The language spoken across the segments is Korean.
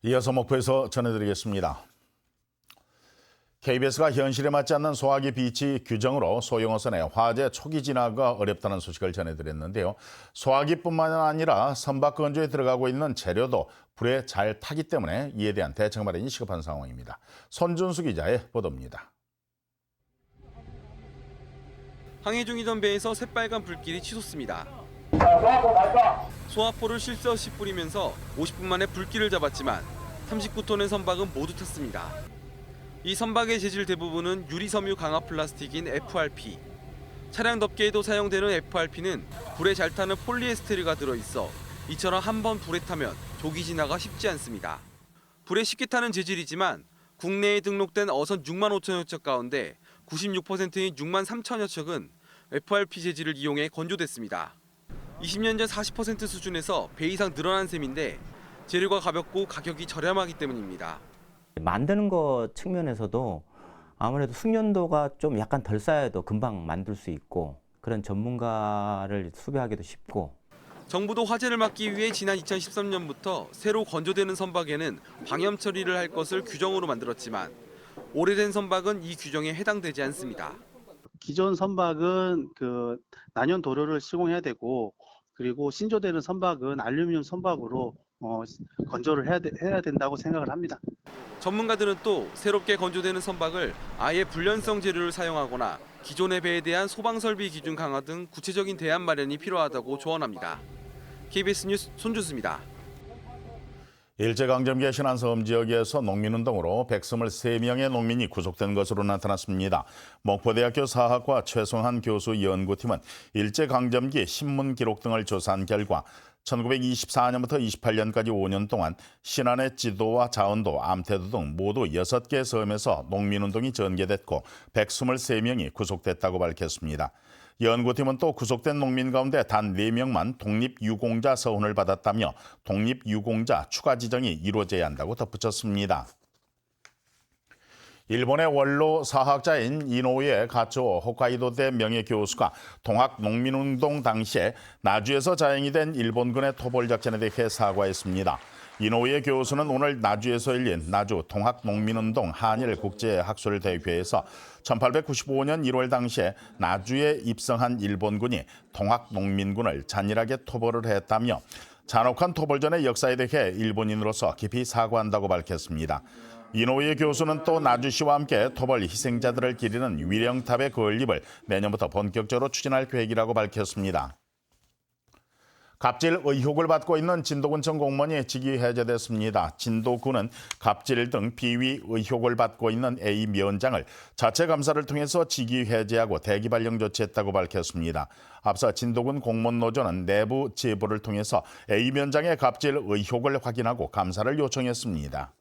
이어서 목포에서 전해드리겠습니다. KBS가 현실에 맞지 않는 소화기 비치 규정으로 소형어선의 화재 초기 진화가 어렵다는 소식을 전해드렸는데요. 소화기뿐만 아니라 선박 건조에 들어가고 있는 재료도 불에 잘 타기 때문에 이에 대한 대책 마련이 시급한 상황입니다. 손준수 기자의 보도입니다. 항해 중이던 배에서 새빨간 불길이 치솟습니다. 소화포를 쉴 새 없이 뿌리면서 50분 만에 불길을 잡았지만 39톤의 선박은 모두 탔습니다. 이 선박의 재질 대부분은 유리섬유 강화 플라스틱인 FRP. 차량 덮개에도 사용되는 FRP는 불에 잘 타는 폴리에스테르가 들어있어 이처럼 한번 불에 타면 조기 진화가 쉽지 않습니다. 불에 쉽게 타는 재질이지만 국내에 등록된 어선 6만 5천여 척 가운데 96%인 6만 3천여 척은 FRP 재질을 이용해 건조됐습니다. 20년 전 40% 수준에서 배 이상 늘어난 셈인데 재료가 가볍고 가격이 저렴하기 때문입니다. 만드는 것 측면에서도 아무래도 숙련도가 좀 약간 덜 쌓여도 금방 만들 수 있고 그런 전문가를 수배하기도 쉽고. 정부도 화재를 막기 위해 지난 2013년부터 새로 건조되는 선박에는 방염 처리를 할 것을 규정으로 만들었지만 오래된 선박은 이 규정에 해당되지 않습니다. 기존 선박은 난연 도료를 시공해야 되고 그리고 신조되는 선박은 알루미늄 선박으로 건조를 해야 된다고 생각을 합니다. 전문가들은 또 새롭게 건조되는 선박을 아예 불연성 재료를 사용하거나 기존의 배에 대한 소방 설비 기준 강화 등 구체적인 대안 마련이 필요하다고 조언합니다. KBS 뉴스 손준수입니다. 일제강점기의 신안섬 지역에서 농민운동으로 123명의 농민이 구속된 것으로 나타났습니다. 목포대학교 사학과 최성한 교수 연구팀은 일제강점기 신문 기록 등을 조사한 결과 1924년부터 28년까지 5년 동안 신안의 지도와 자원도, 암태도 등 모두 6개 섬에서 농민운동이 전개됐고 123명이 구속됐다고 밝혔습니다. 연구팀은 또 구속된 농민 가운데 단 4명만 독립유공자 서훈을 받았다며 독립유공자 추가 지정이 이루어져야 한다고 덧붙였습니다. 일본의 원로 사학자인 이노우에 가츠오 홋카이도대 명예교수가 동학 농민운동 당시에 나주에서 자행이 된 일본군의 토벌 작전에 대해 사과했습니다. 이노우에 교수는 오늘 나주에서 열린 나주 동학농민운동 한일국제학술대회에서 1895년 1월 당시에 나주에 입성한 일본군이 동학농민군을 잔인하게 토벌을 했다며 잔혹한 토벌전의 역사에 대해 일본인으로서 깊이 사과한다고 밝혔습니다. 이노우에 교수는 또 나주시와 함께 토벌 희생자들을 기리는 위령탑의 건립을 내년부터 본격적으로 추진할 계획이라고 밝혔습니다. 갑질 의혹을 받고 있는 진도군청 공무원이 직위 해제됐습니다. 진도군은 갑질 등 비위 의혹을 받고 있는 A 면장을 자체 감사를 통해서 직위 해제하고 대기 발령 조치했다고 밝혔습니다. 앞서 진도군 공무원노조는 내부 제보를 통해서 A 면장의 갑질 의혹을 확인하고 감사를 요청했습니다.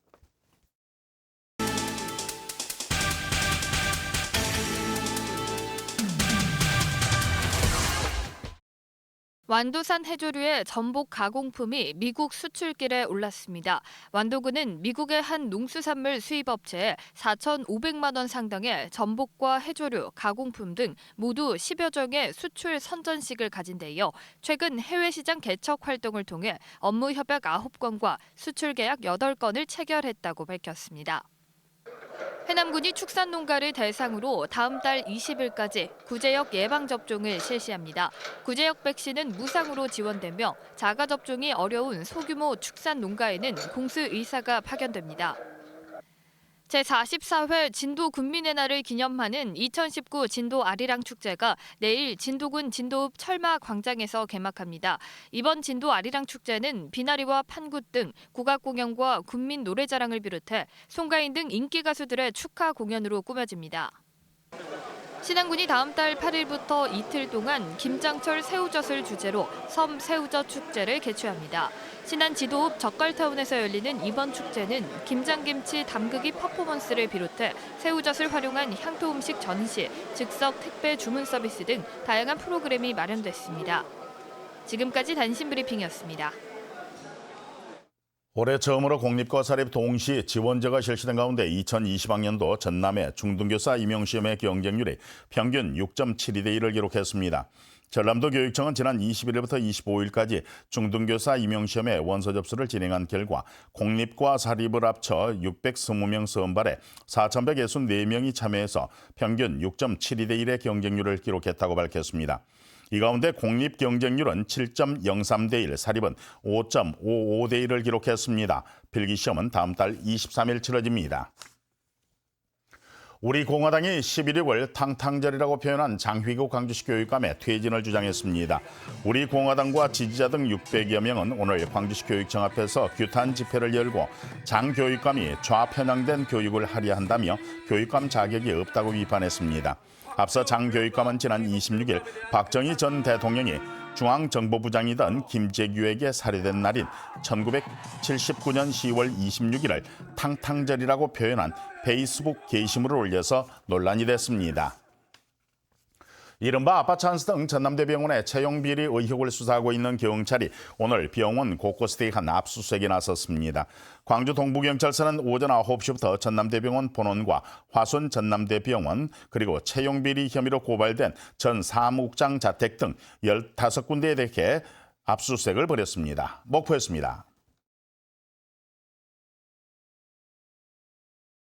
완도산 해조류의 전복 가공품이 미국 수출길에 올랐습니다. 완도군은 미국의 한 농수산물 수입업체에 4,500만 원 상당의 전복과 해조류, 가공품 등 모두 10여 종의 수출 선전식을 가진 데 이어 최근 해외 시장 개척 활동을 통해 업무 협약 9건과 수출 계약 8건을 체결했다고 밝혔습니다. 해남군이 축산농가를 대상으로 다음 달 20일까지 구제역 예방접종을 실시합니다. 구제역 백신은 무상으로 지원되며 자가접종이 어려운 소규모 축산농가에는 공수의사가 파견됩니다. 제44회 진도 군민의 날을 기념하는 2019 진도 아리랑 축제가 내일 진도군 진도읍 철마 광장에서 개막합니다. 이번 진도 아리랑 축제는 비나리와 판굿 등 국악 공연과 군민 노래자랑을 비롯해 송가인 등 인기 가수들의 축하 공연으로 꾸며집니다. 신안군이 다음 달 8일부터 이틀 동안 김장철 새우젓을 주제로 섬 새우젓 축제를 개최합니다. 신안 지도읍 젓갈타운에서 열리는 이번 축제는 김장김치 담그기 퍼포먼스를 비롯해 새우젓을 활용한 향토 음식 전시, 즉석 택배 주문 서비스 등 다양한 프로그램이 마련됐습니다. 지금까지 단신 브리핑이었습니다. 올해 처음으로 공립과 사립 동시 지원제가 실시된 가운데 2020학년도 전남의 중등교사 임용시험의 경쟁률이 평균 6.72대 1을 기록했습니다. 전남도 교육청은 지난 21일부터 25일까지 중등교사 임용시험의 원서 접수를 진행한 결과 공립과 사립을 합쳐 620명 선발에 4,164명이 참여해서 평균 6.72대 1의 경쟁률을 기록했다고 밝혔습니다. 이 가운데 공립 경쟁률은 7.03대 1, 사립은 5.55대 1을 기록했습니다. 필기시험은 다음 달 23일 치러집니다. 우리 공화당이 11.6을 탕탕절이라고 표현한 장휘국 광주시 교육감의 퇴진을 주장했습니다. 우리 공화당과 지지자 등 600여 명은 오늘 광주시 교육청 앞에서 규탄 집회를 열고 장 교육감이 좌편향된 교육을 하려 한다며 교육감 자격이 없다고 비판했습니다. 앞서 장 교육감은 지난 26일 박정희 전 대통령이 중앙정보부장이던 김재규에게 살해된 날인 1979년 10월 26일을 탕탕절이라고 표현한 페이스북 게시물을 올려서 논란이 됐습니다. 이른바 아빠 찬스 등 전남대병원의 채용 비리 의혹을 수사하고 있는 경찰이 오늘 병원 곳곳에 대한 압수수색에 나섰습니다. 광주 동부경찰서는 오전 9시부터 전남대병원 본원과 화순 전남대병원 그리고 채용 비리 혐의로 고발된 전 사무국장 자택 등 15군데에 대해 압수수색을 벌였습니다. 목포였습니다.